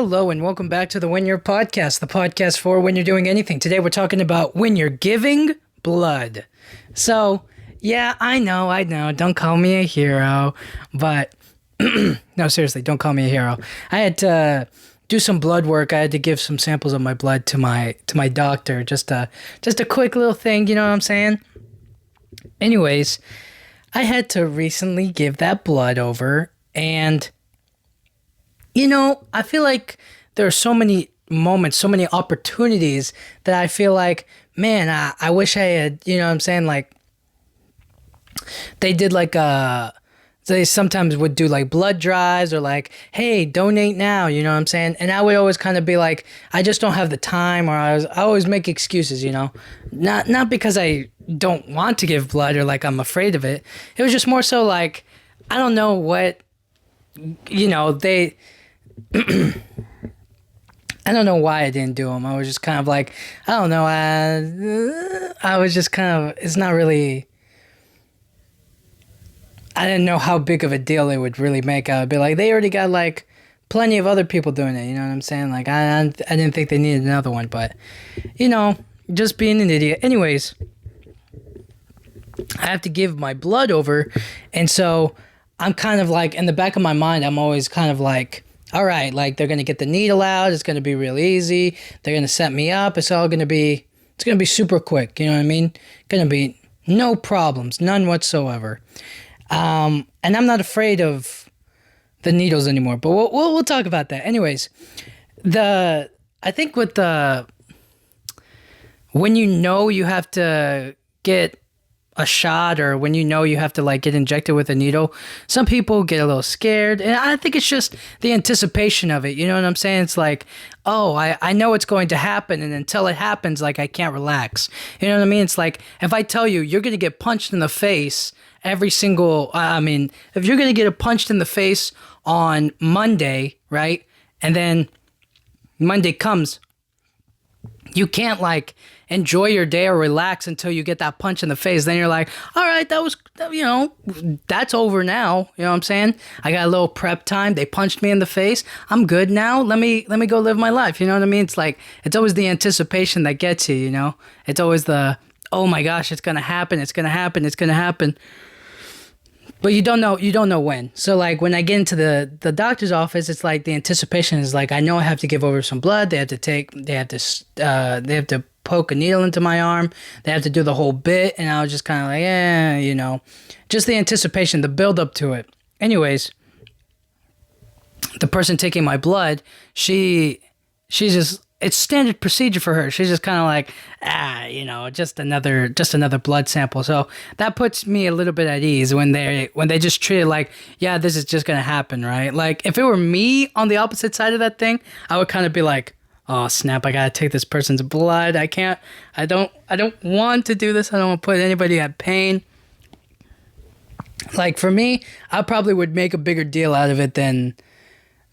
Hello and welcome back to the When You're podcast, the podcast for when you're doing anything. Today we're talking about when you're giving blood. So, yeah, I know, don't call me a hero, but no, seriously, don't call me a hero. I had to do some blood work. I had to give some samples of my blood to my doctor. Just a quick little thing, you know what I'm saying? Anyways, I had to recently give that blood over, and I feel like there are so many moments, so many opportunities that I feel like, man, I wish I had, you know what I'm saying? Like, they did they sometimes would do like blood drives or like, hey, donate now, you know what I'm saying? And I would always kind of be like, I just don't have the time, or I always make excuses, not because I don't want to give blood or like I'm afraid of it. It was just more so like, I don't know what, I don't know why I didn't do them. I was just kind of like, I don't know. I was just kind of, it's not really, I didn't know how big of a deal it would really make. I would be like, they already got like plenty of other people doing it. You know what I'm saying? Like, I didn't think they needed another one, but, just being an idiot. Anyways, I have to give my blood over. And so I'm kind of like, in the back of my mind, I'm always kind of like, all right, like they're going to get the needle out. It's going to be real easy. They're going to set me up. It's going to be super quick. You know what I mean? Going to be no problems, none whatsoever. And I'm not afraid of the needles anymore, but we'll talk about that. Anyways, I think with when you have to get a shot, or when you have to like get injected with a needle, some people get a little scared, and I think it's just the anticipation of it. You know what I'm saying? It's like, oh, I know it's going to happen, and until it happens, like I can't relax. You know what I mean? It's like if I tell you you're going to get punched in the face if you're going to get punched in the face on Monday, right? And then Monday comes, you can't like enjoy your day or relax until you get that punch in the face. Then you're like, all right, that's over now. You know what I'm saying? I got a little prep time. They punched me in the face. I'm good now. Let me go live my life. You know what I mean? It's like, it's always the anticipation that gets you, It's always the, oh my gosh, it's going to happen. It's going to happen. It's going to happen. But you don't know when. So like when I get into the doctor's office, it's like the anticipation is like, I know I have to give over some blood. They have to poke a needle into my arm. They have to do the whole bit. And I was just kind of like, just the anticipation, the build up to it. Anyways, the person taking my blood, she's just, it's standard procedure for her. She's just kind of like, just another blood sample. So that puts me a little bit at ease when they just treat it like, yeah, this is just gonna happen, right? Like if it were me on the opposite side of that thing, I would kind of be like, oh snap, I gotta take this person's blood. I don't want to do this. I don't want to put anybody at pain. Like for me, I probably would make a bigger deal out of it than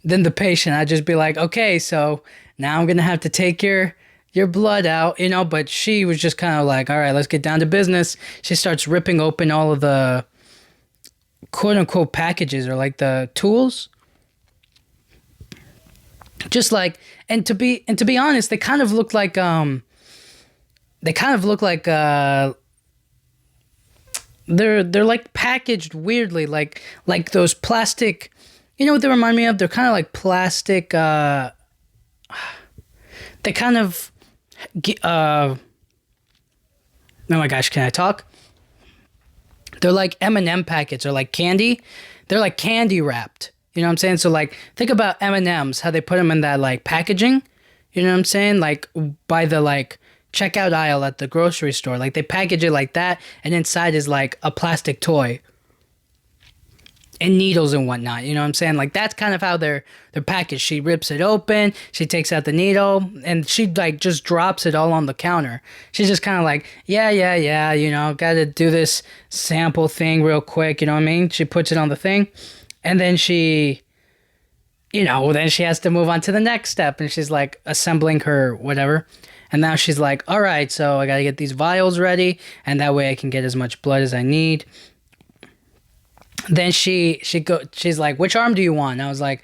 the patient. I'd just be like, okay, so now I'm going to have to take your blood out, but she was just kind of like, all right, let's get down to business. She starts ripping open all of the quote unquote packages, or like the tools. Just like, and to be honest, they kind of look like, they're like packaged weirdly, like those plastic, you know what they remind me of? They're kind of like plastic, they kind of, oh my gosh, can I talk? They're like M&M packets, or like candy. They're like candy wrapped. You know what I'm saying? So like, think about M&Ms, how they put them in that like packaging. You know what I'm saying? Like by the like checkout aisle at the grocery store. Like they package it like that, and inside is like a plastic toy. And needles and whatnot, you know what I'm saying? Like that's kind of how they're packaged. She rips it open, she takes out the needle, and she like just drops it all on the counter. She's just kind of like, yeah, gotta do this sample thing real quick, you know what I mean? She puts it on the thing, and then she has to move on to the next step, and she's like assembling her whatever. And now she's like, all right, so I gotta get these vials ready, and that way I can get as much blood as I need. Then she's like, which arm do you want? And I was like,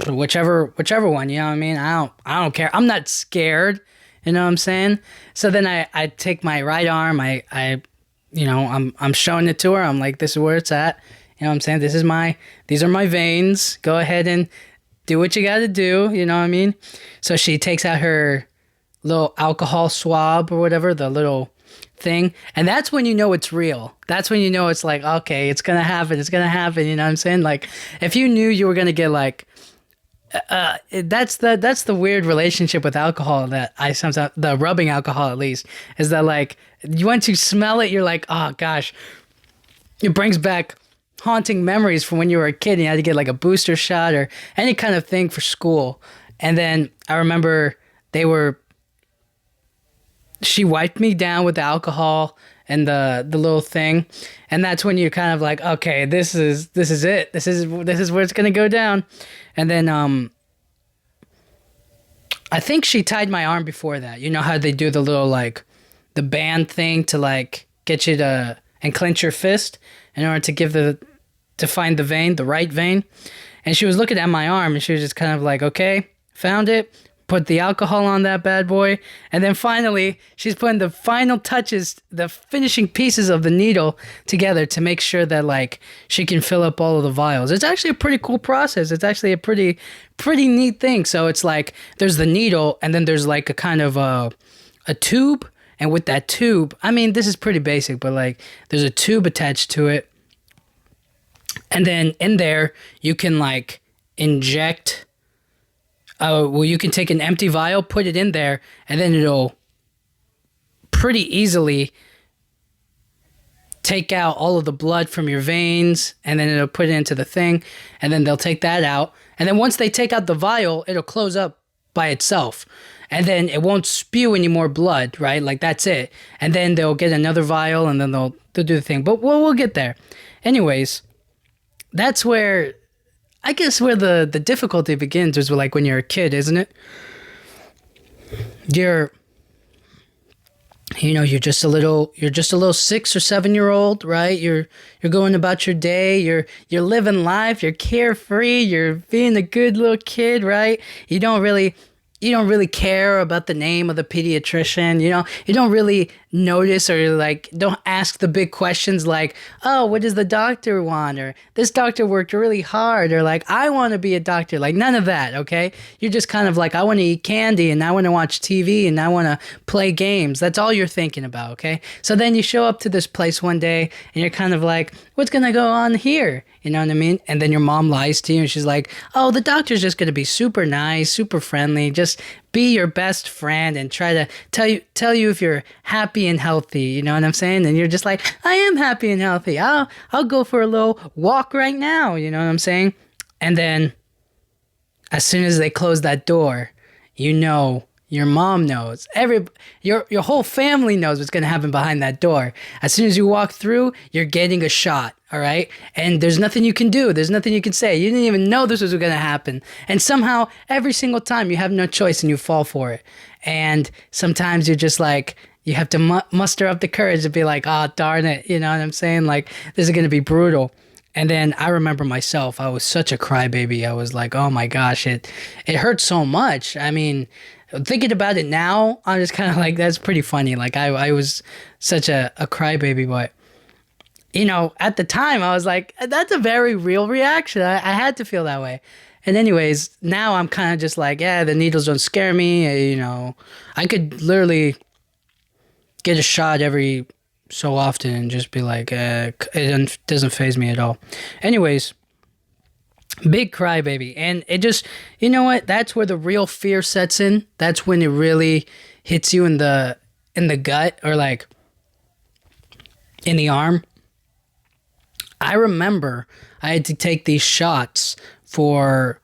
whichever one, you know what I mean? I don't care. I'm not scared, you know what I'm saying? So then I take my right arm, I'm showing it to her. I'm like, this is where it's at. You know what I'm saying? These are my veins. Go ahead and do what you got to do, you know what I mean? So she takes out her little alcohol swab or whatever, the little thing, and that's when you know it's real. That's when you know it's like, okay, it's gonna happen, you know what I'm saying? Like, if you knew you were gonna get like that's the weird relationship with alcohol that I sometimes, the rubbing alcohol at least, is that like once you smell it, you're like, oh gosh, it brings back haunting memories from when you were a kid and you had to get like a booster shot or any kind of thing for school. And then I remember she wiped me down with the alcohol and the little thing, and that's when you're kind of like, okay, this is it. This is where it's gonna go down. And then I think she tied my arm before that. You know how they do the little like the band thing to like get you to and clench your fist in order to find the vein, the right vein. And she was looking at my arm and she was just kind of like, okay, found it. Put the alcohol on that bad boy, and then finally she's putting the final touches, the finishing pieces of the needle together to make sure that like she can fill up all of the vials. It's actually a pretty cool process. It's actually a pretty neat thing. So it's like there's the needle, and then there's like a kind of a tube, and with that tube, I mean, this is pretty basic, but like there's a tube attached to it, and then in there you can like inject. Well, you can take an empty vial, put it in there, and then it'll pretty easily take out all of the blood from your veins, and then it'll put it into the thing, and then they'll take that out. And then once they take out the vial, it'll close up by itself. And then it won't spew any more blood, right? Like, that's it. And then they'll get another vial, and then they'll do the thing. But we'll get there. Anyways, that's where... I guess where the difficulty begins is like when you're a kid, isn't it? You're just a little 6 or 7 year old, right? You're going about your day, you're living life, you're carefree, you're being a good little kid, right? You don't really care about the name of the pediatrician, you don't really notice or like don't ask the big questions like, oh, what does the doctor want, or this doctor worked really hard, or like, I want to be a doctor. Like, none of that. Okay, you're just kind of like, I want to eat candy, and I want to watch TV, and I want to play games. That's all you're thinking about. Okay, so then you show up to this place one day and you're kind of like, what's gonna go on here, you know what I mean? And then your mom lies to you and she's like, oh, the doctor's just gonna be super nice, super friendly, just be your best friend and try to tell you if you're happy and healthy, you know what I'm saying? And you're just like, I am happy and healthy. I'll go for a little walk right now, you know what I'm saying? And then as soon as they close that door, your mom knows. Your whole family knows what's going to happen behind that door. As soon as you walk through, you're getting a shot, all right? And there's nothing you can do. There's nothing you can say. You didn't even know this was going to happen. And somehow, every single time, you have no choice and you fall for it. And sometimes you're just like, you have to muster up the courage to be like, oh, darn it. You know what I'm saying? Like, this is going to be brutal. And then I remember myself, I was such a crybaby. I was like, oh my gosh, it hurt so much. I mean, thinking about it now, I'm just kind of like, that's pretty funny. Like, I was such a crybaby, but, at the time, I was like, that's a very real reaction. I had to feel that way. And anyways, now I'm kind of just like, yeah, the needles don't scare me. I could literally get a shot every so often and just be like, it doesn't faze me at all. Anyways, big crybaby. And it just, you know what? That's where the real fear sets in. That's when it really hits you in the gut, or like in the arm. I remember I had to take these shots for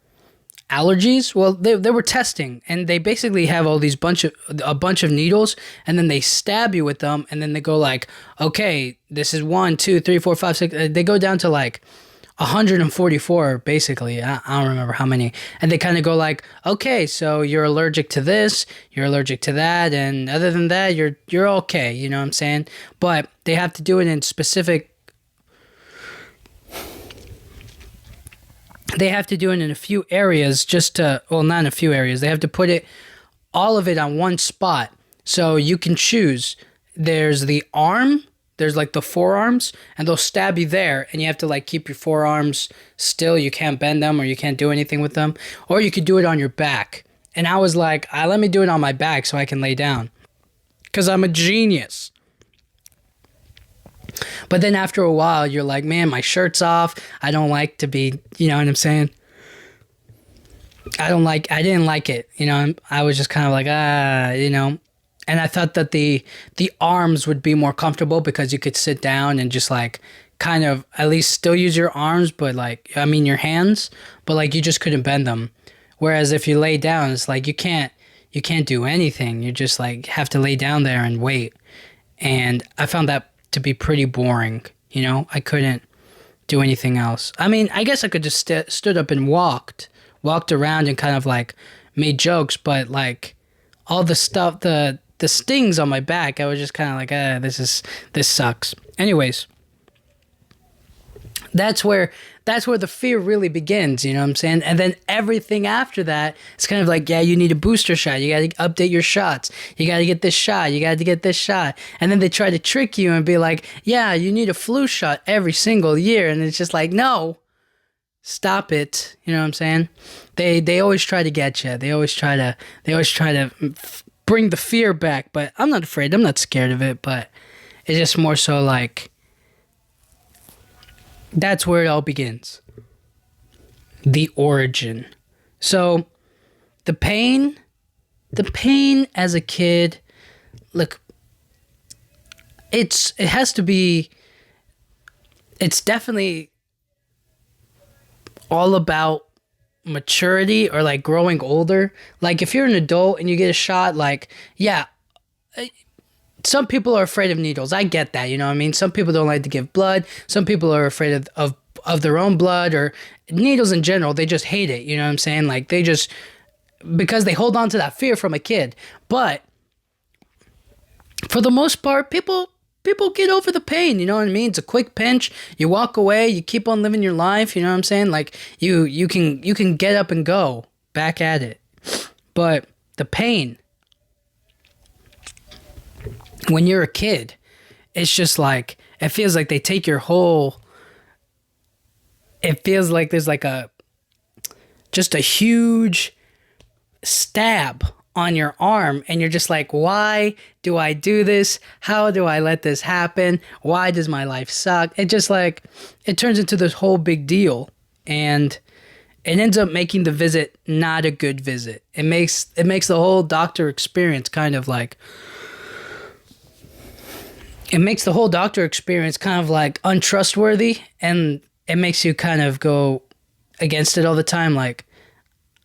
allergies. Well, they were testing, and they basically have all these a bunch of needles, and then they stab you with them, and then they go like, okay, this is 1, 2, 3, 4, 5, 6. They go down to like 144 basically. I don't remember how many. And they kind of go like, okay, so you're allergic to this, you're allergic to that, and other than that, you're okay. You know what I'm saying? But they have to do it in specific they have to do it in a few areas just to, well, not in a few areas. They have to put it, all of it on one spot. So you can choose. There's the arm, there's like the forearms, and they'll stab you there, and you have to like keep your forearms still. You can't bend them or you can't do anything with them. Or you could do it on your back. And I was like, let me do it on my back so I can lay down. Because I'm a genius. But then after a while, you're like, man, my shirt's off. I don't like to be, you know what I'm saying? I didn't like it. You know, I was just kind of like, you know. And I thought that the arms would be more comfortable because you could sit down and just like kind of at least still use your arms, but like, I mean, your hands, but like you just couldn't bend them. Whereas if you lay down, it's like you can't do anything. You just like have to lay down there and wait. And I found that to be pretty boring. You know, I couldn't do anything else. I mean, I guess I could just stood up and walked around and kind of like made jokes, but like all the stuff, the stings on my back, I was just kind of like, this sucks. Anyways, that's where the fear really begins, you know what I'm saying? And then everything after that, it's kind of like, yeah, you need a booster shot. You got to update your shots. You got to get this shot. You got to get this shot. And then they try to trick you and be like, yeah, you need a flu shot every single year. And it's just like, no, stop it. You know what I'm saying? They always try to get you. They always try to bring the fear back, but I'm not afraid. I'm not scared of it, but it's just more so like, that's where it all begins. The origin. So the pain as a kid, look, it's definitely all about maturity or like growing older. Like if you're an adult and you get a shot, like, yeah, some people are afraid of needles. I get that, you know what I mean? Some people don't like to give blood. Some people are afraid of their own blood or needles in general. They just hate it, you know what I'm saying? Like they just, because they hold on to that fear from a kid. But for the most part, people get over the pain, you know what I mean? It's a quick pinch. You walk away, you keep on living your life, you know what I'm saying? Like you can get up and go back at it. But the pain, when you're a kid, it's just like, it feels like they take your whole, it feels like there's like just a huge stab on your arm, and you're just like, why do I do this? How do I let this happen? Why does my life suck? It just like, it turns into this whole big deal, and it ends up making the visit not a good visit. It makes the whole doctor experience kind of like, it makes the whole doctor experience kind of like untrustworthy, and it makes you kind of go against it all the time. Like,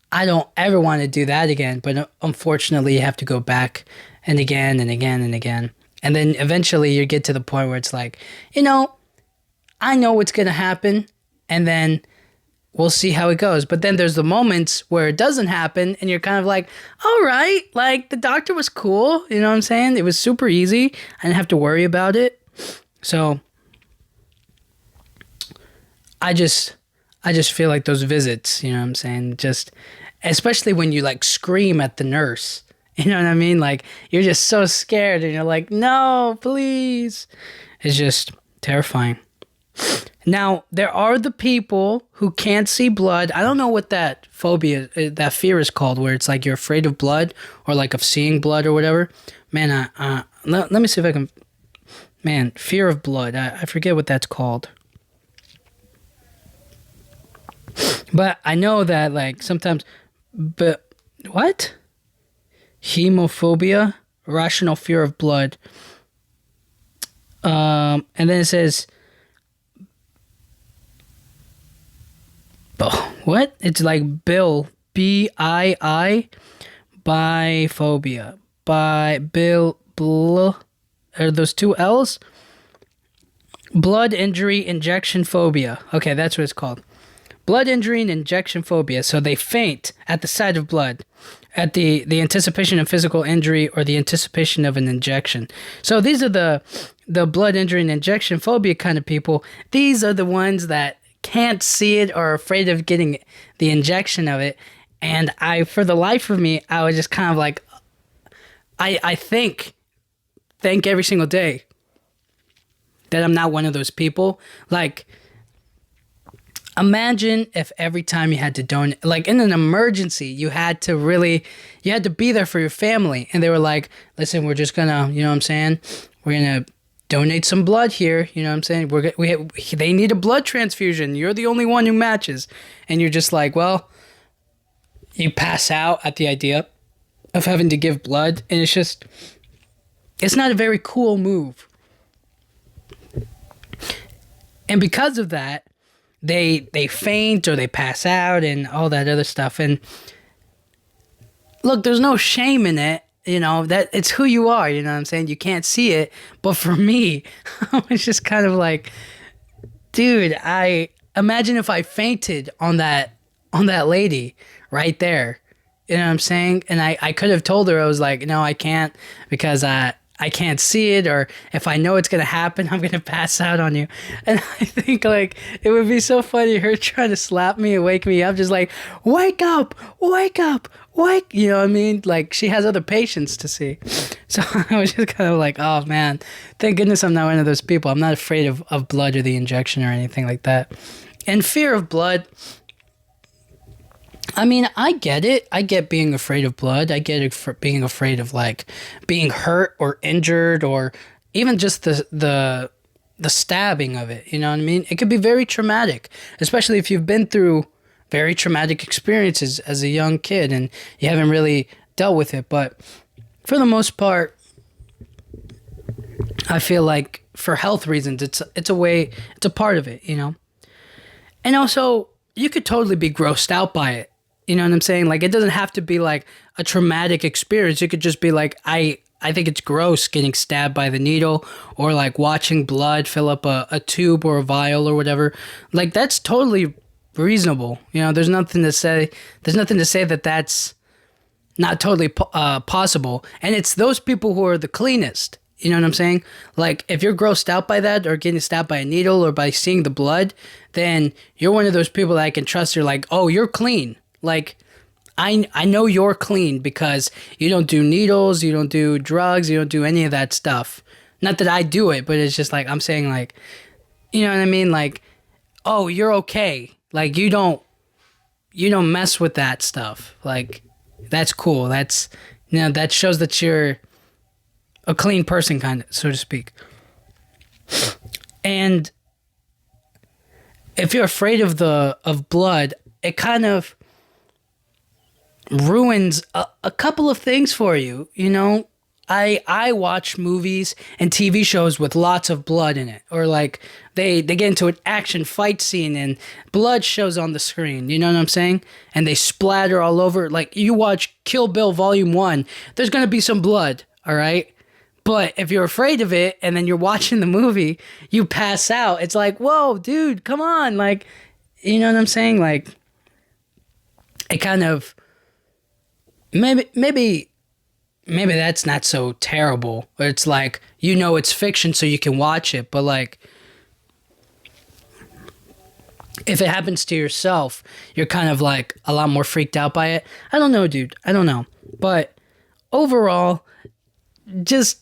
I don't ever want to do that again, but unfortunately you have to go back and again and again and again. And then eventually you get to the point where it's like, you know, I know what's going to happen, and then we'll see how it goes. But then there's the moments where it doesn't happen, and you're kind of like, all right, like the doctor was cool. You know what I'm saying? It was super easy. I didn't have to worry about it. So I just feel like those visits, you know what I'm saying? Just, especially when you like scream at the nurse, you know what I mean? Like you're just so scared and you're like, no, please. It's just terrifying. Now, there are the people who can't see blood. I don't know what that phobia, that fear is called, where it's like you're afraid of blood or like of seeing blood or whatever. Man, let me see if I can, man, fear of blood. I forget what that's called. But I know that like sometimes, but what? Hemophobia, rational fear of blood. And then it says, oh, what? It's like Bill, B-I-I, biphobia, are those two L's? Blood injury injection phobia. Okay, that's what it's called. Blood injury and injection phobia. So they faint at the sight of blood, at the anticipation of physical injury or the anticipation of an injection. So these are the blood injury and injection phobia kind of people. These are the ones that can't see it or afraid of getting the injection of it. And for the life of me, I was just kind of like, I thank every single day that I'm not one of those people. Like, imagine if every time you had to donate, like in an emergency, you had to be there for your family. And they were like, listen, we're just gonna, you know what I'm saying? We're gonna donate some blood here. You know what I'm saying? They need a blood transfusion. You're the only one who matches. And you're just like, well, you pass out at the idea of having to give blood. And it's not a very cool move. And because of that, they faint or they pass out and all that other stuff. And look, there's no shame in it, you know, that it's who you are, you know what I'm saying? You can't see it. But for me, I was just kind of like, dude, I imagine if I fainted on that lady right there. You know what I'm saying? And I could have told her, I was like, no, I can't, because I can't see it, or if I know it's going to happen, I'm going to pass out on you. And I think, like, it would be so funny, her trying to slap me and wake me up, just like, wake up, wake up, wake, you know what I mean? Like, she has other patients to see. So I was just kind of like, oh, man, thank goodness I'm not one of those people. I'm not afraid of blood or the injection or anything like that. And fear of blood, I mean, I get it. I get being afraid of blood. I get being afraid of, like, being hurt or injured, or even just the stabbing of it. You know what I mean? It could be very traumatic, especially if you've been through very traumatic experiences as a young kid and you haven't really dealt with it. But for the most part, I feel like for health reasons, it's a part of it, you know? And also, you could totally be grossed out by it. You know what I'm saying? Like, it doesn't have to be like a traumatic experience. It could just be like, I think it's gross getting stabbed by the needle, or like watching blood fill up a tube or a vial or whatever. Like, that's totally reasonable. You know, there's nothing to say that that's not totally possible. And it's those people who are the cleanest. You know what I'm saying? Like, if you're grossed out by that, or getting stabbed by a needle, or by seeing the blood, then you're one of those people that I can trust. You're like, oh, you're clean. Like, I know you're clean because you don't do needles, you don't do drugs, you don't do any of that stuff. Not that I do it, but it's just like, I'm saying, like, you know what I mean? Like, oh, you're okay. Like, you don't mess with that stuff. Like, that's cool. That's, you know, that shows that you're a clean person, kind of, so to speak. And if you're afraid of blood, it kind of ruins a couple of things for you. You know, I watch movies and TV shows with lots of blood in it, or like they get into an action fight scene and blood shows on the screen, you know what I'm saying? And they splatter all over. Like, you watch Kill Bill Volume 1, there's going to be some blood, all right? But if you're afraid of it and then you're watching the movie, you pass out. It's like, whoa, dude, come on. Like, you know what I'm saying? Like, it kind of, maybe that's not so terrible. Or it's like, you know, it's fiction, so you can watch it. But like, if it happens to yourself, you're kind of like a lot more freaked out by it. I don't know, dude. I don't know. But overall, just,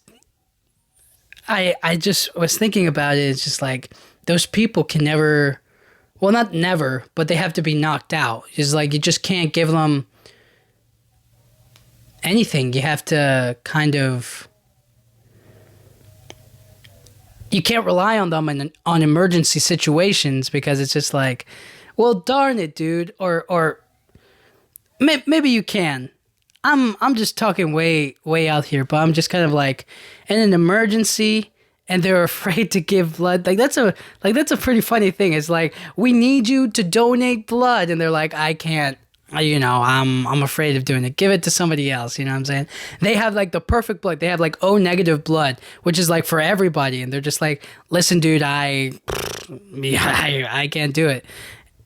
I just was thinking about it. It's just like, those people can never, well, not never, but they have to be knocked out. It's like, you just can't give them anything. You have to kind of, you can't rely on them on emergency situations, because it's just like, well, darn it, dude. Or maybe you can. I'm just talking way out here, but I'm just kind of like, in an emergency and they're afraid to give blood. Like, that's a pretty funny thing. It's like, we need you to donate blood, and they're like, I can't. You know, I'm afraid of doing it. Give it to somebody else. You know what I'm saying? They have like the perfect blood. They have like O negative blood, which is like for everybody, and they're just like, listen, dude, I can't do it.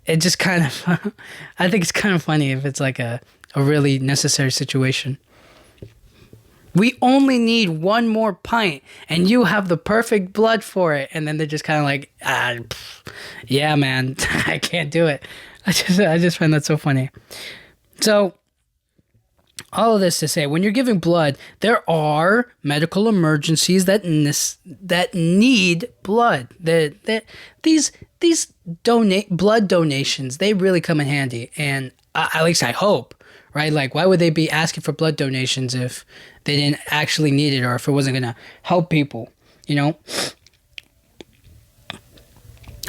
It just kind of, I think it's kind of funny if it's like a really necessary situation. We only need one more pint, and you have the perfect blood for it. And then they're just kind of like, yeah, man, I can't do it. I just find that so funny. So, all of this to say, when you're giving blood, there are medical emergencies that need blood. These blood donations, they really come in handy, and at least I hope. Right? Like, why would they be asking for blood donations if they didn't actually need it or if it wasn't going to help people, you know?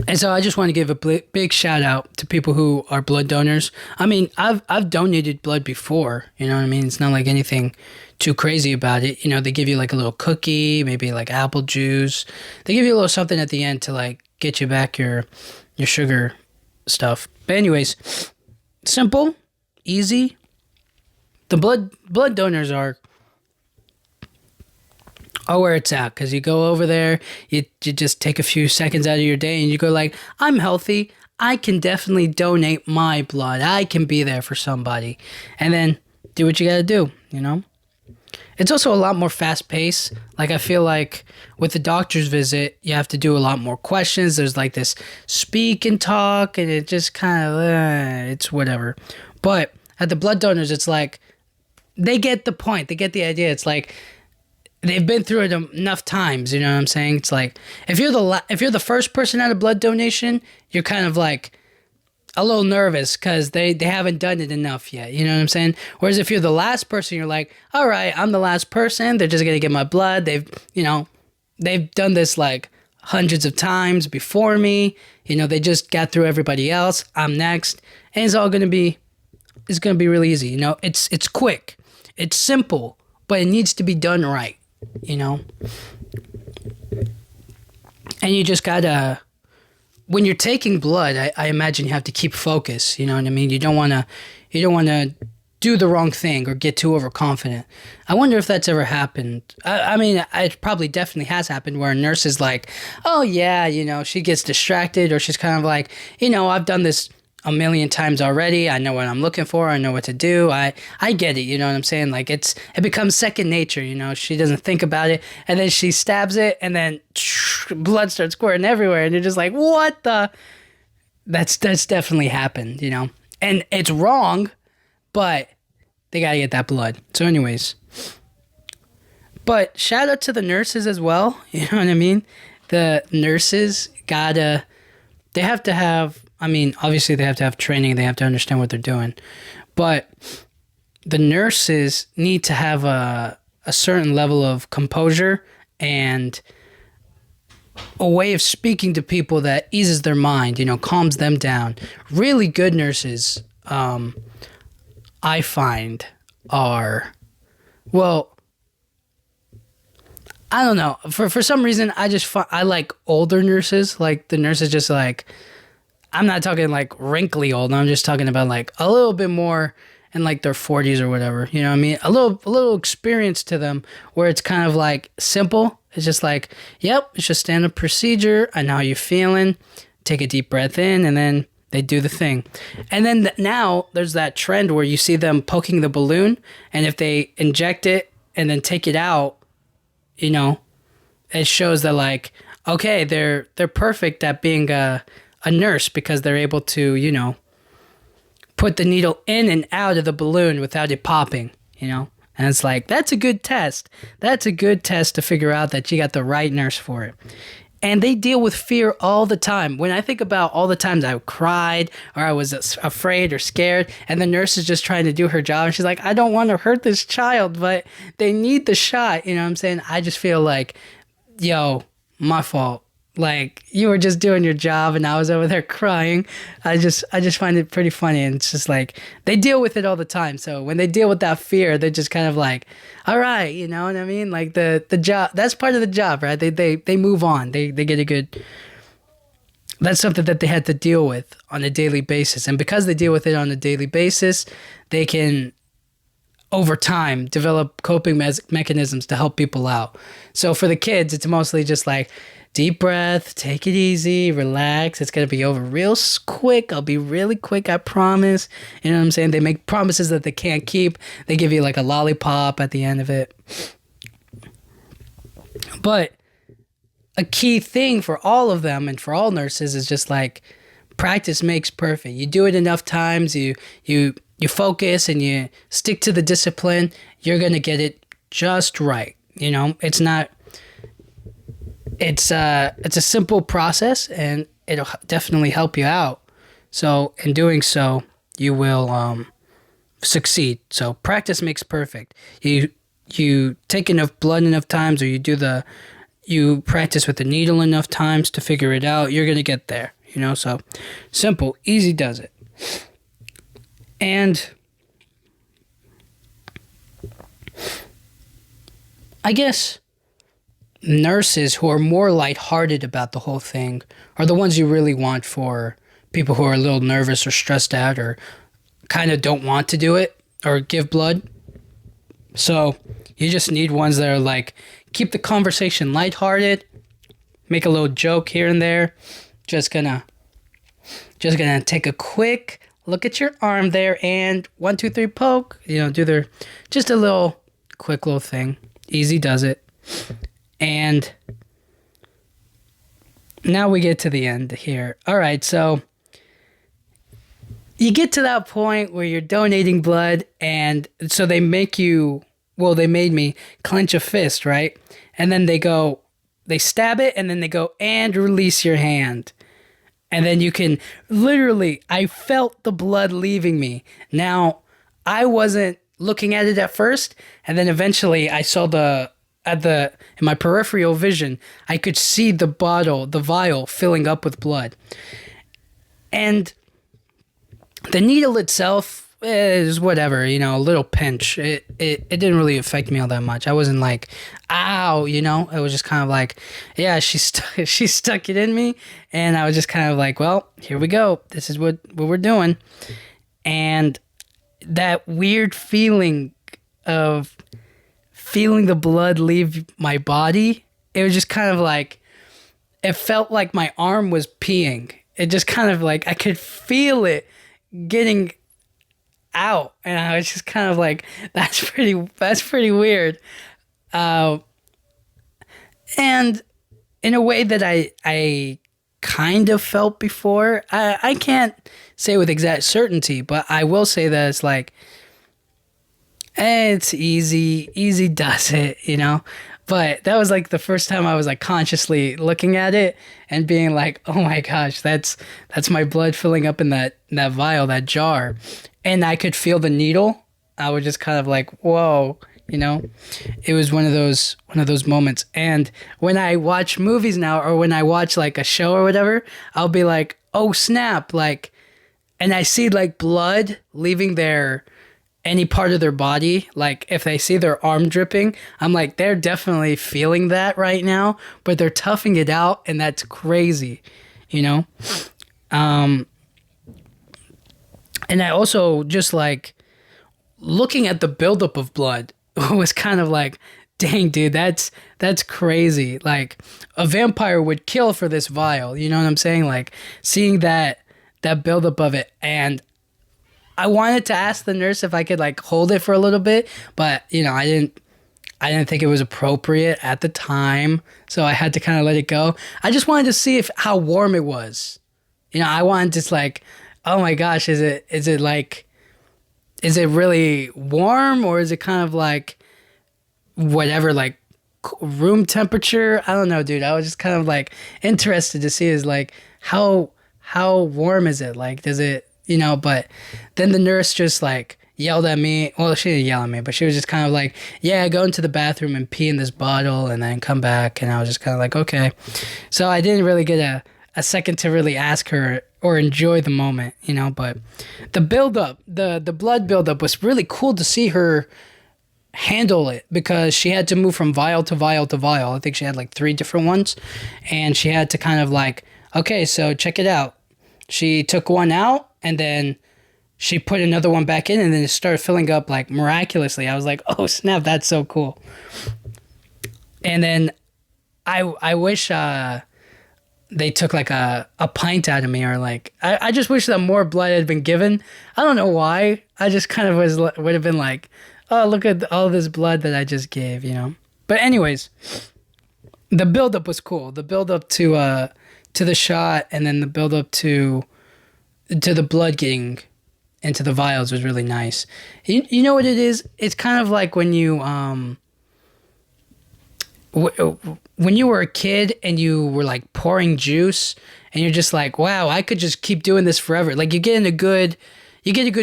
And so I just want to give a big shout out to people who are blood donors. I mean, I've donated blood before, you know what I mean? It's not like anything too crazy about it. You know, they give you like a little cookie, maybe like apple juice. They give you a little something at the end to like get you back your sugar stuff. But anyways, simple, easy. The blood donors are where it's at, because you go over there, you just take a few seconds out of your day and you go like, I'm healthy, I can definitely donate my blood, I can be there for somebody, and then do what you gotta do, you know? It's also a lot more fast paced. Like, I feel like with the doctor's visit, you have to do a lot more questions. There's like this speak and talk, and it just kind of, it's whatever. But at the blood donors, it's like, they get the point. They get the idea. It's like they've been through it enough times. You know what I'm saying? It's like if you're the first person at a blood donation, you're kind of like a little nervous because they haven't done it enough yet. You know what I'm saying? Whereas if you're the last person, you're like, all right, I'm the last person. They're just gonna get my blood. They've done this like hundreds of times before me. You know, they just got through everybody else. I'm next, and it's gonna be really easy. You know, it's quick. It's simple, but it needs to be done right, you know? And you just gotta, when you're taking blood, I imagine you have to keep focus, you know what I mean? You don't wanna do the wrong thing or get too overconfident. I wonder if that's ever happened. I mean, it probably definitely has happened where a nurse is like, oh yeah, you know, she gets distracted, or she's kind of like, you know, I've done this a million times already. I know what I'm looking for. I know what to do. I get it. You know what I'm saying? Like, it becomes second nature. You know, she doesn't think about it, and then she stabs it, and then blood starts squirting everywhere, and you're just like, what the? That's definitely happened. You know, and it's wrong, but they gotta get that blood. So, anyways, but shout out to the nurses as well. You know what I mean? The nurses they have to have. I mean, obviously they have to have training. They have to understand what they're doing. But the nurses need to have a certain level of composure and a way of speaking to people that eases their mind, you know, calms them down. Really good nurses, I find, are, well, I don't know. For some reason, I like older nurses. Like, the nurses just like, I'm not talking like wrinkly old. I'm just talking about like a little bit more in like their 40s or whatever. You know what I mean? A little experience to them where it's kind of like simple. It's just like, yep, it's just standard procedure. I know how you're feeling. Take a deep breath in, and then they do the thing. And then now there's that trend where you see them poking the balloon, and if they inject it and then take it out, you know, it shows that like, okay, they're perfect at being a nurse, because they're able to, you know, put the needle in and out of the balloon without it popping, you know? And it's like, that's a good test. That's a good test to figure out that you got the right nurse for it. And they deal with fear all the time. When I think about all the times I cried or I was afraid or scared, and the nurse is just trying to do her job, and she's like, I don't want to hurt this child, but they need the shot. You know what I'm saying? I just feel like, yo, my fault. Like, you were just doing your job and I was over there crying. I just find it pretty funny. And it's just like, they deal with it all the time. So when they deal with that fear, they're just kind of like, all right, you know what I mean? Like, the job, that's part of the job, right? They move on. They get a good, that's something that they had to deal with on a daily basis. And because they deal with it on a daily basis, they can, over time, develop coping mechanisms to help people out. So for the kids, it's mostly just like Deep breath, take it easy, relax. It's going to be over real quick. I'll be really quick, I promise. You know what I'm saying? They make promises that they can't keep. They give you like a lollipop at the end of it. But a key thing for all of them and for all nurses is just like practice makes perfect. You do it enough times, you focus and you stick to the discipline, you're going to get it just right. You know, it's a simple process and it'll definitely help you out. So in doing so, you will succeed. So practice makes perfect. You take enough blood enough times, or you practice with the needle enough times to figure it out, you're going to get there, you know? So simple, easy does it. And I guess nurses who are more lighthearted about the whole thing are the ones you really want for people who are a little nervous or stressed out or kind of don't want to do it or give blood. So you just need ones that are like, keep the conversation lighthearted, make a little joke here and there. Just gonna take a quick look at your arm there and 1, 2, 3 poke. You know, do their just a little quick little thing. Easy does it. And now we get to the end here. All right, so you get to that point where you're donating blood, and so they make you, well, they made me clench a fist, right? And then they stab it, and then they go, and release your hand. And then you can literally, I felt the blood leaving me. Now, I wasn't looking at it at first, and then eventually I saw in my peripheral vision, I could see the vial filling up with blood. And the needle itself is whatever, you know, a little pinch. It didn't really affect me all that much. I wasn't like, ow, you know. It was just kind of like, yeah, she stuck it in me, and I was just kind of like, well, here we go. This is what we're doing. And that weird feeling of feeling the blood leave my body, it was just kind of like, it felt like my arm was peeing. It just kind of like, I could feel it getting out, and I was just kind of like, that's pretty weird. And in a way that I kind of felt before, I can't say with exact certainty, but I will say that it's like, it's easy does it, you know? But that was like the first time I was like consciously looking at it and being like, oh my gosh, that's my blood filling up in that vial, that jar. And I could feel the needle. I was just kind of like, whoa, you know? It was one of those moments. And when I watch movies now, or when I watch like a show or whatever, I'll be like, oh snap, like, and I see like blood leaving any part of their body. Like if they see their arm dripping, I'm like, they're definitely feeling that right now, but they're toughing it out, and that's crazy, you know? And I also just like looking at the buildup of blood was kind of like, dang, dude, that's crazy. Like a vampire would kill for this vial, you know what I'm saying? Like seeing that buildup of it. And I wanted to ask the nurse if I could like hold it for a little bit, but you know, I didn't think it was appropriate at the time, so I had to kind of let it go. I just wanted to see how warm it was. You know, I wanted to like, oh my gosh, is it really warm, or is it kind of like whatever, like room temperature? I don't know, dude. I was just kind of like interested to see is like how warm is it? Like, does it, you know? But then the nurse just like yelled at me. Well, she didn't yell at me, but she was just kind of like, yeah, go into the bathroom and pee in this bottle and then come back. And I was just kind of like, okay. So I didn't really get a second to really ask her or enjoy the moment, you know. But the buildup, the blood buildup was really cool to see her handle it, because she had to move from vial to vial to vial. I think she had like 3 different ones, and she had to kind of like, okay, so check it out. She took one out, and then she put another one back in, and then it started filling up like miraculously. I was like, oh snap, that's so cool. And then I wish they took like a pint out of me, or like I just wish that more blood had been given. I don't know why. I just kind of would have been like, oh, look at all this blood that I just gave, you know. But anyways, the buildup was cool. The buildup to the shot, and then the buildup to the blood getting into the vials was really nice. You know what it is? It's kind of like when you when you were a kid and you were like pouring juice, and you're just like, wow, I could just keep doing this forever. Like you get a good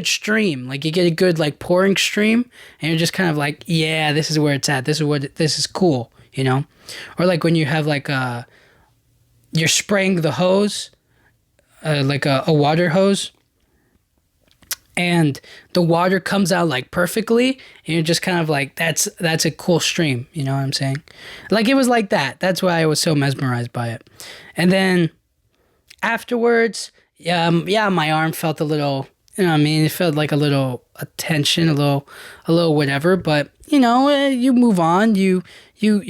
stream, like you get a good like pouring stream, and you're just kind of like, yeah, this is where it's at. This is cool, you know? Or like when you have like you're spraying the hose, like a water hose, and the water comes out like perfectly, and you're just kind of like, that's a cool stream, you know what I'm saying? Like it was like that. That's why I was so mesmerized by it. And then afterwards, yeah, my arm felt a little, you know what I mean? It felt like a little tension, a little whatever, but you know, you move on, you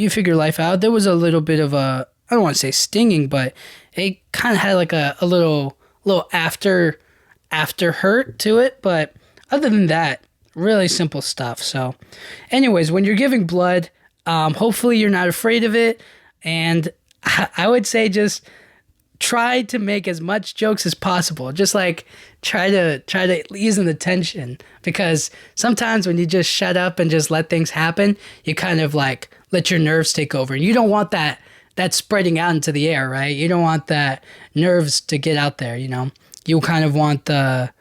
figure life out. There was a little bit of a, I don't want to say stinging, but it kind of had like a little after hurt to it. But other than that, really simple stuff. So anyways, when you're giving blood, hopefully you're not afraid of it. And I would say just try to make as much jokes as possible. Just like try to ease in the tension, because sometimes when you just shut up and just let things happen, you kind of like let your nerves take over. You don't want that spreading out into the air, right? You don't want that nerves to get out there, you know? You kind of want the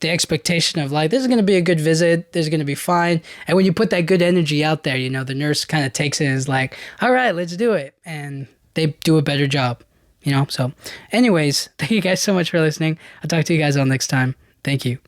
expectation of like, this is going to be a good visit. This is going to be fine. And when you put that good energy out there, you know, the nurse kind of takes it and is like, all right, let's do it. And they do a better job, you know? So anyways, thank you guys so much for listening. I'll talk to you guys all next time. Thank you.